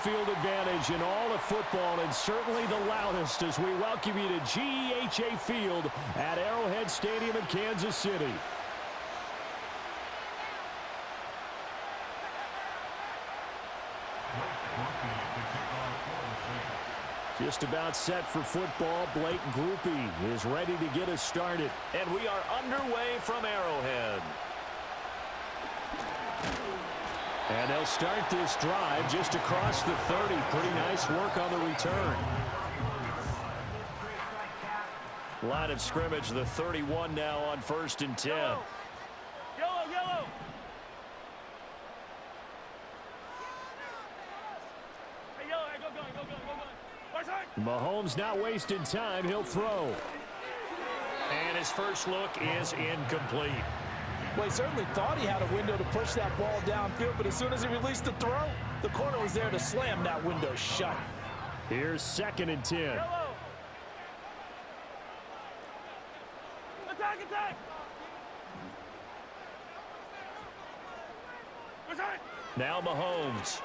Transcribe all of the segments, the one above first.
field advantage in all of football, and certainly the loudest as we welcome you to GEHA Field at Arrowhead Stadium in Kansas City. Just about set for football. Blake Groupie is ready to get us started. And we are underway from Arrowhead. And they'll start this drive just across the 30. Pretty nice work on the return. Line of scrimmage, the 31 now on 1st and 10. Yellow, yellow. Hey, yellow, hey, go. Mahomes not wasting time. He'll throw. And his first look is incomplete. Well, he certainly thought he had a window to push that ball downfield, but as soon as he released the throw, the corner was there to slam that window shut. Here's 2nd and 10. Yellow. Attack. Now Mahomes.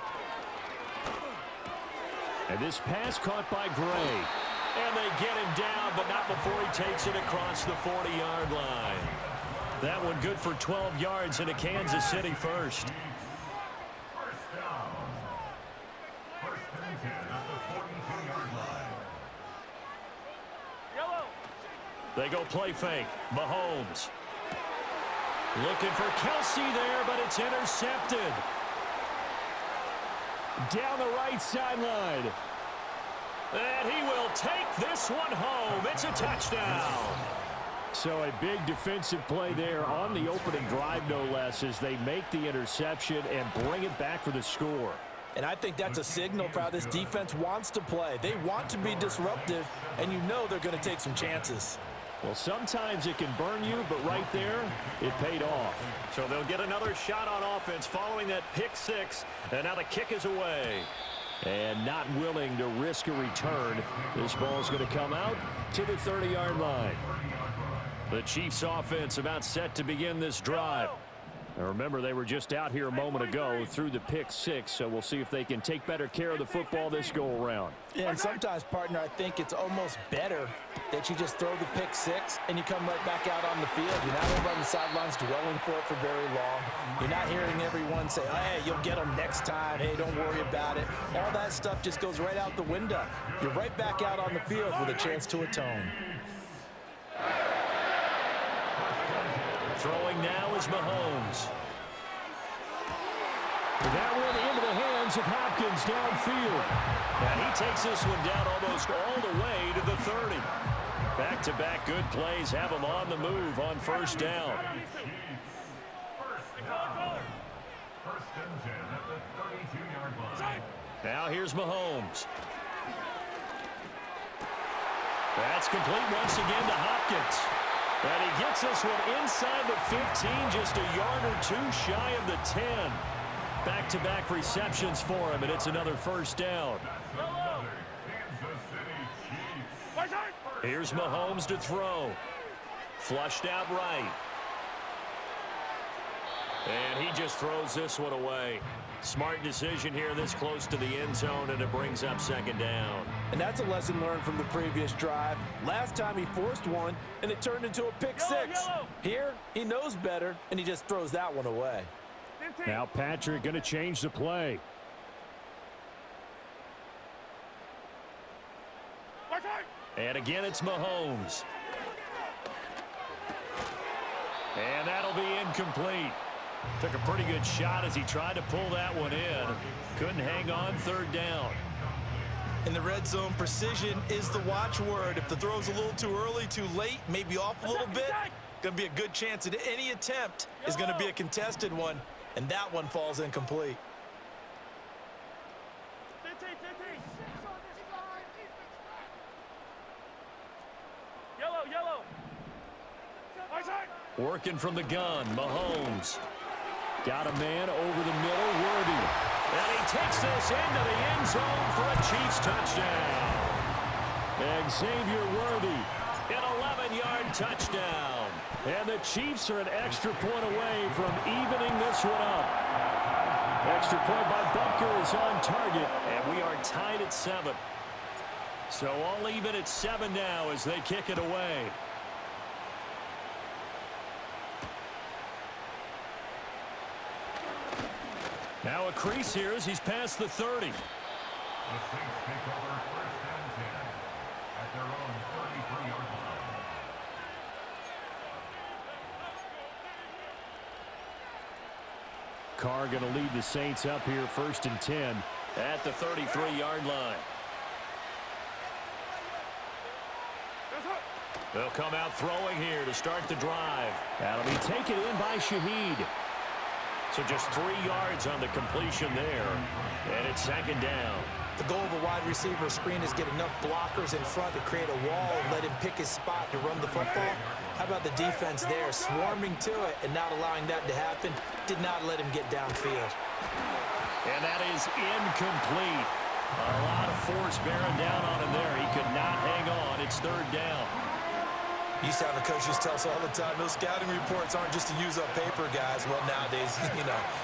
And this pass caught by Gray. And they get him down, but not before he takes it across the 40-yard line. That one good for 12 yards and a Kansas City first. They go play fake. Mahomes. Looking for Kelsey there, but it's intercepted. Down the right sideline. And he will take this one home. It's a touchdown. So a big defensive play there on the opening drive, no less, as they make the interception and bring it back for the score. And I think that's a signal for how this defense wants to play. They want to be disruptive, and you know they're going to take some chances. Well, sometimes it can burn you, but right there, it paid off. So they'll get another shot on offense following that pick six, and now the kick is away. And not willing to risk a return. This ball's going to come out to the 30-yard line. The Chiefs offense about set to begin this drive. Now remember, they were just out here a moment ago through the pick six, so we'll see if they can take better care of the football this go-around. Yeah, and sometimes, partner, I think it's almost better that you just throw the pick six and you come right back out on the field. You're not over on the sidelines dwelling for it for very long. You're not hearing everyone say, hey, you'll get them next time. Hey, don't worry about it. All that stuff just goes right out the window. You're right back out on the field with a chance to atone. Throwing now is Mahomes. That one into the hands of Hopkins downfield. And he takes this one down almost all the way to the 30. Back-to-back good plays have him on the move on first down. Now here's Mahomes. That's complete once again to Hopkins. And he gets this one inside the 15, just a yard or two shy of the 10. Back-to-back receptions for him, and it's another first down. Here's Mahomes to throw. Flushed out right. And he just throws this one away. Smart decision here this close to the end zone, and it brings up second down. And that's a lesson learned from the previous drive. Last time he forced one, and it turned into a pick six. Here, he knows better, and he just throws that one away. Now Patrick going to change the play. And again, it's Mahomes. And that'll be incomplete. Took a pretty good shot as he tried to pull that one in. Couldn't hang on, third down. In the red zone, precision is the watchword. If the throw's a little too early, too late, maybe off a little bit, going to be a good chance that any attempt is going to be a contested one, and that one falls incomplete. Yellow. Working from the gun, Mahomes. Got a man over the middle, Worthy. And he takes this into the end zone for a Chiefs touchdown. Xavier Worthy. An 11-yard touchdown. And the Chiefs are an extra point away from evening this one up. Extra point by Butker is on target, and we are tied at 7. So all even at 7 now as they kick it away. Now a crease here as he's past the 30. The Saints take over 1st and 10 at their own 33-yard line. Carr going to lead the Saints up here 1st and 10 at the 33-yard line. They'll come out throwing here to start the drive. That'll be taken in by Shaheed. So just 3 yards on the completion there. And it's 2nd down. The goal of a wide receiver screen is get enough blockers in front to create a wall and let him pick his spot to run the football. How about the defense there, swarming to it and not allowing that to happen? Did not let him get downfield. And that is incomplete. A lot of force bearing down on him there. He could not hang on. It's 3rd down. Used to have a coach used to tell us all the time, those scouting reports aren't just to use up paper, guys. Well, nowadays,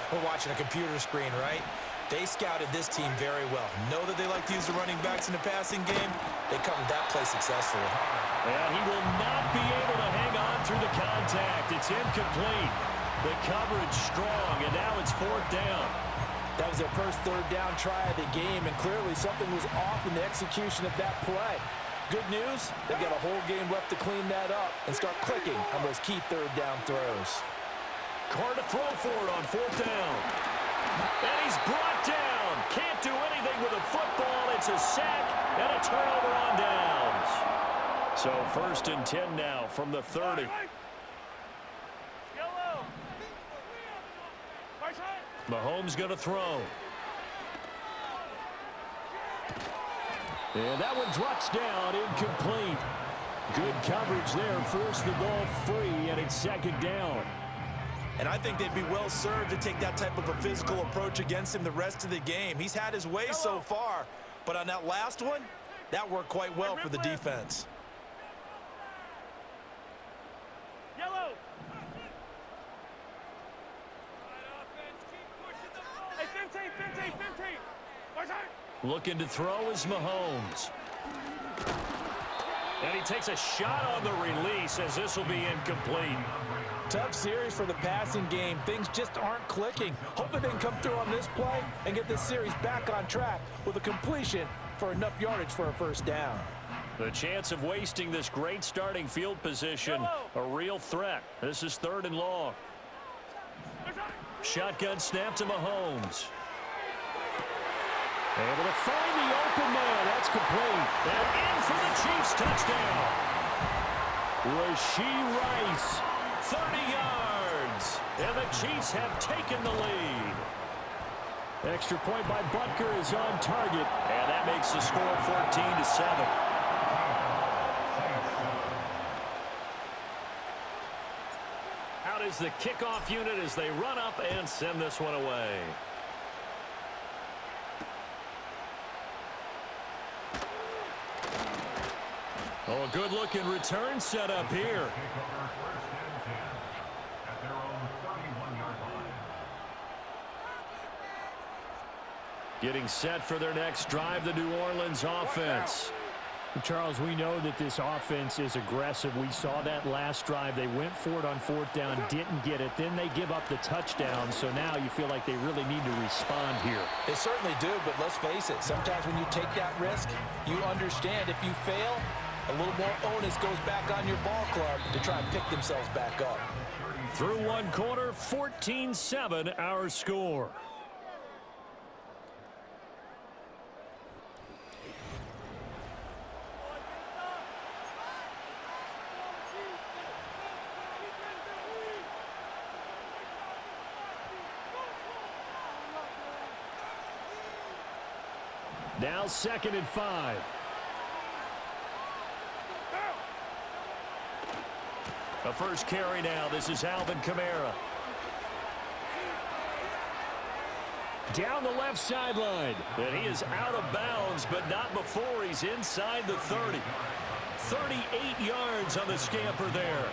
we're watching a computer screen, right? They scouted this team very well. Know that they like to use the running backs in the passing game. They come that play successfully. And he will not be able to hang on through the contact. It's incomplete. The coverage strong, and now it's 4th down. That was their first 3rd down try of the game, and clearly something was off in the execution of that play. Good news, they've got a whole game left to clean that up and start clicking on those key 3rd down throws. Carr to throw for it on 4th down. And he's brought down. Can't do anything with a football. It's a sack and a turnover on downs. So 1st and 10 now from the 30. Mahomes going to throw. And that one drops down, incomplete. Good coverage there, forced the ball free, and it's 2nd down. And I think they'd be well served to take that type of a physical approach against him the rest of the game. He's had his way so far, but on that last one, that worked quite well for the defense. Yellow. Hey, 15. Looking to throw is Mahomes. And he takes a shot on the release as this will be incomplete. Tough series for the passing game. Things just aren't clicking. Hopefully they can come through on this play and get this series back on track with a completion for enough yardage for a 1st down. The chance of wasting this great starting field position, a real threat. This is 3rd and long. Shotgun snap to Mahomes. Able to find the open man. That's complete. And in for the Chiefs touchdown. Rashee Rice, 30 yards. And the Chiefs have taken the lead. Extra point by Butker is on target. And that makes the score 14-7. Out is the kickoff unit as they run up and send this one away. Oh, a good-looking return set up here. Take over 1st and 10 at their own 31-yard line. Getting set for their next drive, the New Orleans offense. Charles, we know that this offense is aggressive. We saw that last drive. They went for it on 4th down, didn't get it. Then they give up the touchdown. So now you feel like they really need to respond here. They certainly do, but let's face it. Sometimes when you take that risk, you understand if you fail, a little more onus goes back on your ball club to try and pick themselves back up. Through one quarter, 14-7 our score. Now 2nd and 5. A first carry now. This is Alvin Kamara. Down the left sideline. And he is out of bounds, but not before he's inside the 30. 38 yards on the scamper there.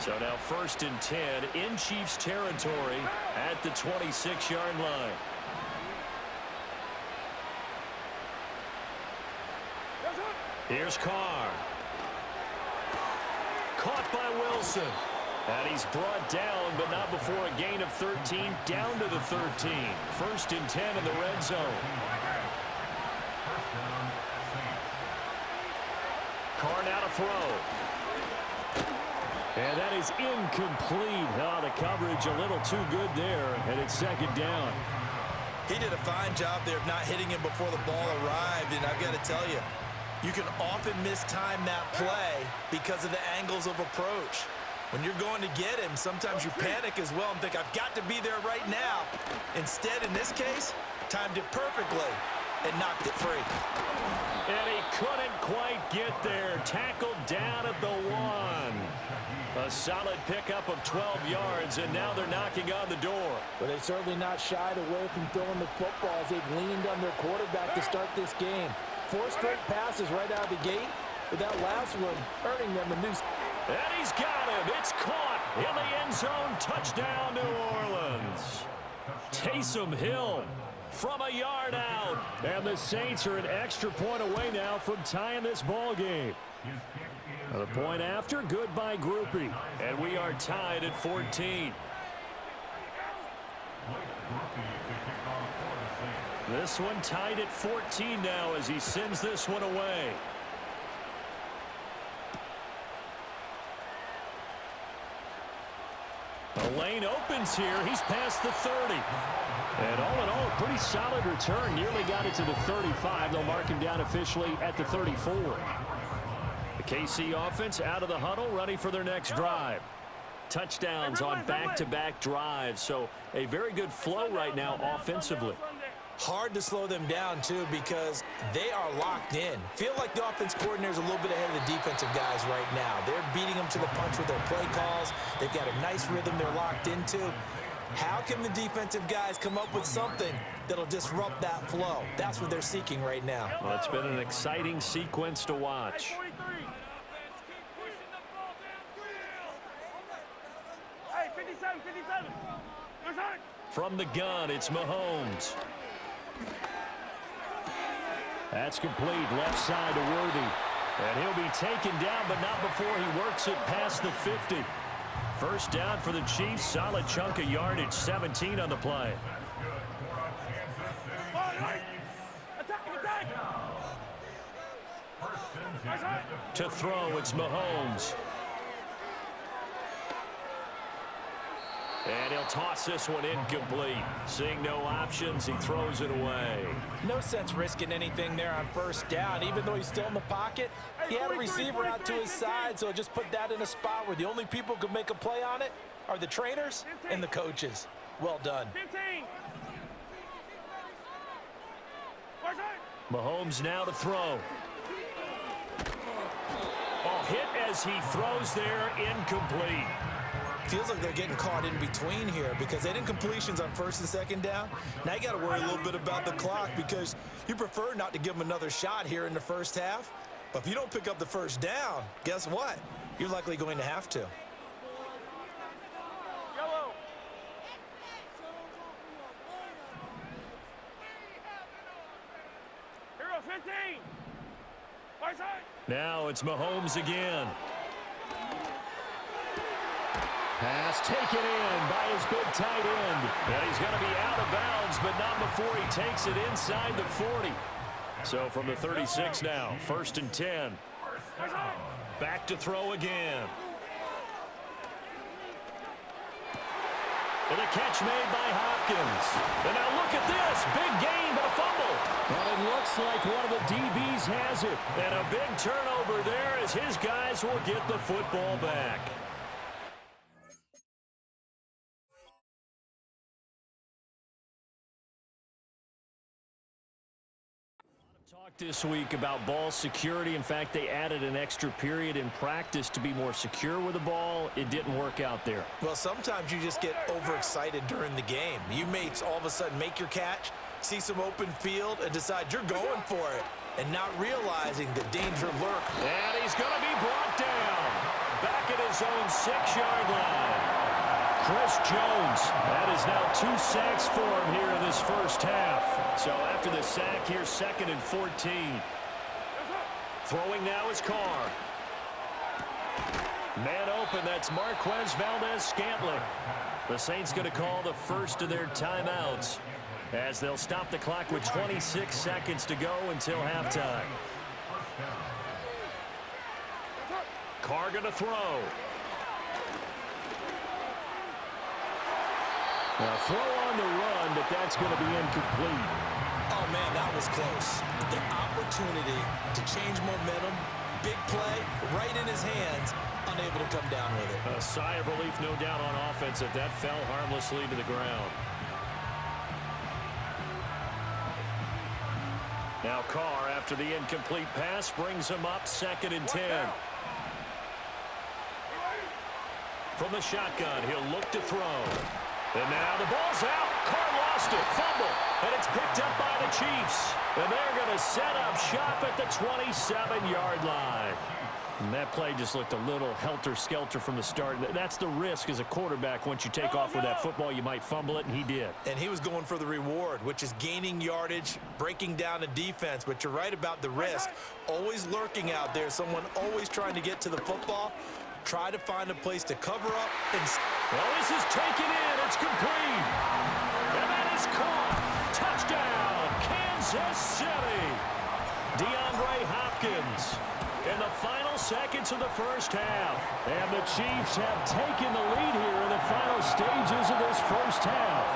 So now 1st and 10 in Chiefs territory at the 26-yard line. Here's Carr. Caught by Wilson. And he's brought down, but not before a gain of 13, down to the 13. 1st and 10 in the red zone. Carr now to throw. And that is incomplete. Oh, the coverage a little too good there, and it's 2nd down. He did a fine job there of not hitting him before the ball arrived, and I've got to tell you, you can often mistime that play because of the angles of approach. When you're going to get him, sometimes you panic as well and think, I've got to be there right now. Instead, in this case, timed it perfectly and knocked it free. And he couldn't quite get there. Tackled down at the 1. A solid pickup of 12 yards, and now they're knocking on the door. But they've certainly not shied away from throwing the football as they've leaned on their quarterback to start this game. 4 straight passes right out of the gate, with that last one earning them a new... And he's got him. It's caught in the end zone. Touchdown, New Orleans. Taysom Hill from a yard out. And the Saints are an extra point away now from tying this ball game. The point after, good by Groupie. And we are tied at 14. This one tied at 14 now as he sends this one away. The lane opens here. He's past the 30. And all in all, a pretty solid return. Nearly got it to the 35. They'll mark him down officially at the 34. The KC offense out of the huddle, ready for their next drive. Touchdowns on back-to-back drives, so a very good flow right now offensively. Hard to slow them down, too, because they are locked in. Feel like the offense coordinator is a little bit ahead of the defensive guys right now. They're beating them to the punch with their play calls. They've got a nice rhythm they're locked into. How can the defensive guys come up with something that'll disrupt that flow? That's what they're seeking right now. Well, it's been an exciting sequence to watch. Hey, 57, 57. From the gun, it's Mahomes. That's complete. Left side to Worthy. And he'll be taken down, but not before he works it past the 50. 1st down for the Chiefs. Solid chunk of yardage. 17 on the play. To throw, it's Mahomes. And he'll toss this one incomplete. Seeing no options, he throws it away. No sense risking anything there on 1st down. Even though he's still in the pocket, he had a receiver out to his side, so just put that in a spot where the only people who can make a play on it are the trainers and the coaches. Well done. 15. Mahomes now to throw. Oh, hit as he throws there, incomplete. Feels like they're getting caught in between here because they did completions on 1st and 2nd down. Now you got to worry a little bit about the clock because you prefer not to give them another shot here in the 1st half. But if you don't pick up the 1st down, guess what? You're likely going to have to. Yellow. Hero 15. Right side. Now it's Mahomes again. Pass taken in by his big tight end. And he's going to be out of bounds, but not before he takes it inside the 40. So from the 36 now, 1st and 10. Back to throw again. And a catch made by Hopkins. And now look at this. Big gain, but a fumble. Well, it looks like one of the DBs has it. And a big turnover there as his guys will get the football back. Talk this week about ball security. In fact, they added an extra period in practice to be more secure with the ball. It didn't work out there. Well, sometimes you just get overexcited during the game. You may all of a sudden make your catch, see some open field, and decide you're going for it, and not realizing the danger lurks. And he's going to be brought down. back at his own 6-yard line. Chris Jones, that is now 2 sacks for him here in this first half. So after the sack here, 2nd and 14. Throwing now is Carr. Man open, that's Marquez Valdez-Scantling. The Saints going to call the first of their timeouts as they'll stop the clock with 26 seconds to go until halftime. Carr going to throw. Now throw on the run, but that's going to be incomplete. Oh, man, that was close. The opportunity to change momentum, big play, right in his hands, unable to come down with it. A sigh of relief, no doubt, on offense if that fell harmlessly to the ground. Now Carr, after the incomplete pass, brings him up 2nd and 10. From the shotgun, he'll look to throw. And now the ball's out. Carr lost it. Fumble. And it's picked up by the Chiefs. And they're going to set up shop at the 27-yard line. And that play just looked a little helter-skelter from the start. That's the risk as a quarterback. Once you take off with that football, you might fumble it, and he did. And he was going for the reward, which is gaining yardage, breaking down the defense. But you're right about the risk. Always lurking out there. Someone always trying to get to the football. Try to find a place to cover up. Well, this is taken in. It's complete. And that is caught. Touchdown, Kansas City. DeAndre Hopkins in the final seconds of the first half. And the Chiefs have taken the lead here in the final stages of this first half.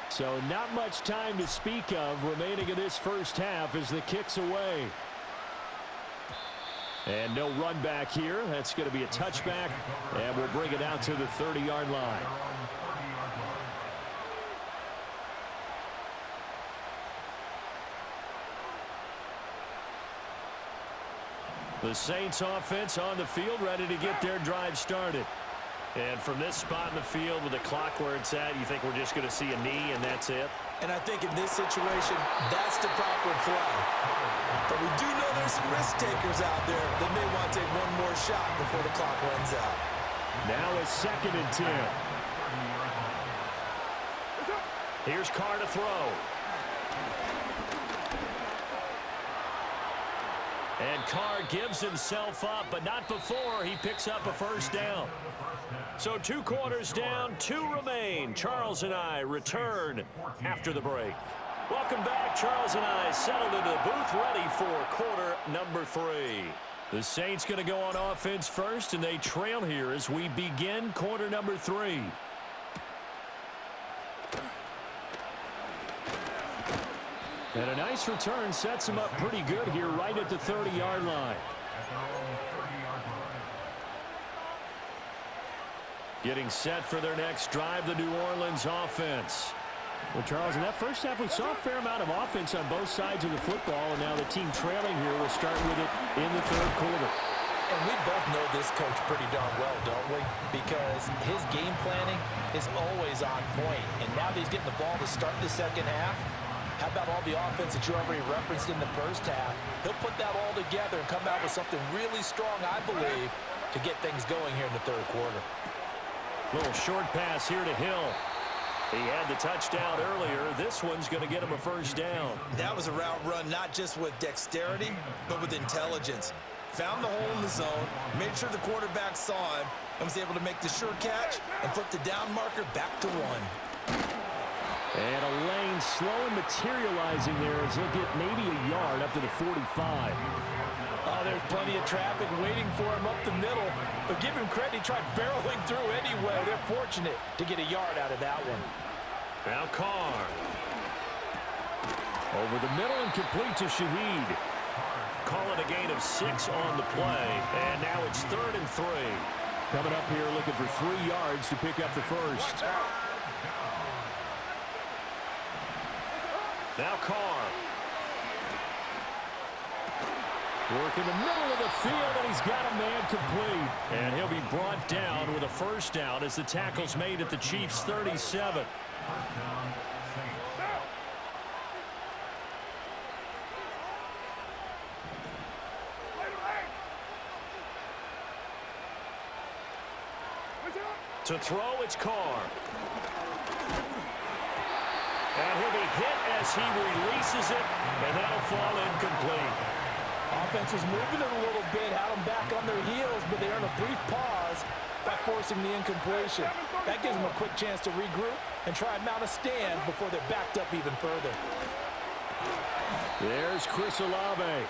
So not much time to speak of remaining in this first half as the kick's away. And no run back here. That's going to be a touchback, and we'll bring it out to the 30-yard line. The Saints offense on the field, ready to get their drive started. And from this spot in the field with the clock where it's at, you think we're just going to see a knee and that's it? And I think in this situation, that's the proper play. But we do know there's some risk takers out there that may want to take one more shot before the clock runs out. Now it's 2nd and 10. Here's Carr to throw. And Carr gives himself up, but not before he picks up a first down. So 2 quarters down, 2 remain. Charles and I return after the break. Welcome back. Charles and I settled into the booth, ready for quarter number 3. The Saints going to go on offense first, and they trail here as we begin quarter number 3. And a nice return sets him up pretty good here right at the 30-yard line. Getting set for their next drive, the New Orleans offense. Well, Charles, in that first half, we saw a fair amount of offense on both sides of the football, and now the team trailing here will start with it in the 3rd quarter. And we both know this coach pretty darn well, don't we? Because his game planning is always on point. And now that he's getting the ball to start the second half, how about all the offense that you already referenced in the first half? He'll put that all together and come out with something really strong, I believe, to get things going here in the 3rd quarter. Little short pass here to Hill. He had the touchdown earlier. This one's going to get him a first down. That was a route run not just with dexterity, but with intelligence. Found the hole in the zone, made sure the quarterback saw him, and was able to make the sure catch and flip the down marker back to 1. And a lane slow and materializing there as he'll get maybe a yard up to the 45. Oh, there's plenty of traffic waiting for him up the middle. But give him credit, he tried barreling through anyway. They're fortunate to get a yard out of that one. Now Carr. Over the middle and complete to Shaheed. Call it a gain of 6 on the play. And now it's 3rd and 3. Coming up here looking for 3 yards to pick up the first. Now Carr. Work in the middle of the field, and he's got a man complete. And he'll be brought down with a first down as the tackle's made at the Chiefs' 37. To throw, it's Carr. And he'll be hit as he releases it, and that'll fall incomplete. Offense was moving it a little bit, had them back on their heels, but they earned a brief pause by forcing the incompletion. That gives them a quick chance to regroup and try and mount a stand before they're backed up even further. There's Chris Olave.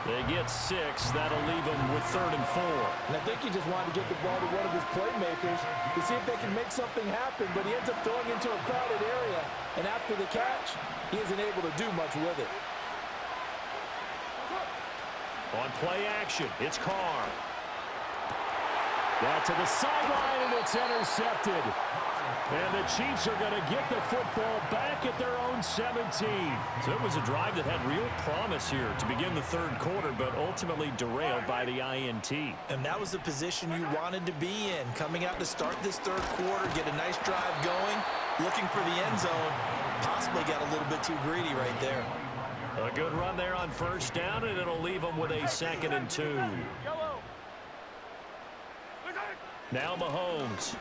They get 6. That'll leave them with 3rd and 4. And I think he just wanted to get the ball to one of his playmakers to see if they can make something happen, but he ends up throwing into a crowded area. And after the catch, he isn't able to do much with it. On play action, it's Carr. That to the sideline, and it's intercepted. And the Chiefs are going to get the football back at their own 17. So it was a drive that had real promise here to begin the 3rd quarter, but ultimately derailed by the INT. And that was the position you wanted to be in. Coming out to start this 3rd quarter, get a nice drive going, looking for the end zone. Possibly got a little bit too greedy right there. A good run there on 1st down, and it'll leave them with a 2nd and 2. Now Mahomes.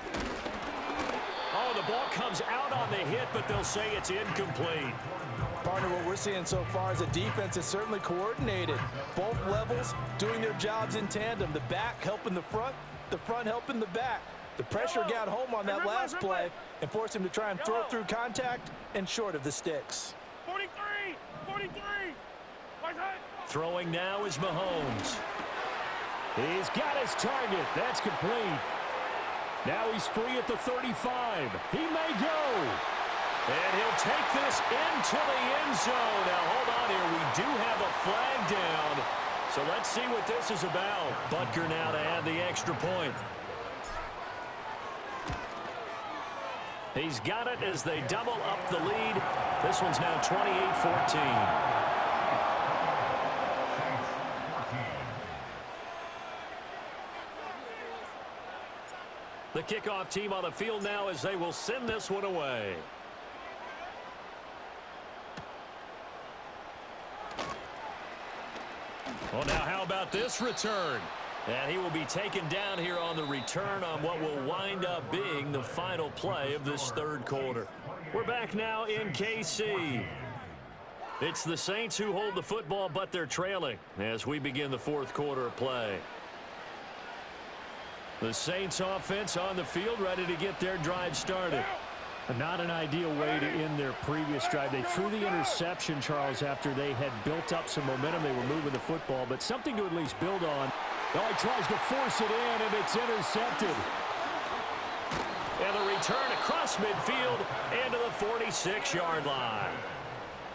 Oh, the ball comes out on the hit, but they'll say it's incomplete. Partner, what we're seeing so far is a defense is certainly coordinated. Both levels doing their jobs in tandem. The back helping the front helping the back. The pressure got home on that last play and forced him to try and throw through contact and short of the sticks. 43! 43! Throwing now is Mahomes. He's got his target. That's complete. Now he's free at the 35. He may go. And he'll take this into the end zone. Now, hold on here. We do have a flag down. So let's see what this is about. Butker now to add the extra point. He's got it as they double up the lead. This one's now 28-14. The kickoff team on the field now as they will send this one away. Well, now how about this return? And he will be taken down here on the return on what will wind up being the final play of this 3rd quarter. We're back now in KC. It's the Saints who hold the football, but they're trailing as we begin the 4th quarter of play. The Saints offense on the field, ready to get their drive started. Not an ideal way to end their previous drive. They threw the interception, Charles, after they had built up some momentum. They were moving the football, but something to at least build on. Oh, he tries to force it in, and it's intercepted. And the return across midfield and to the 46-yard line.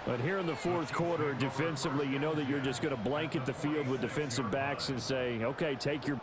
But here in the 4th quarter, defensively, you know that you're just going to blanket the field with defensive backs and say, okay, take your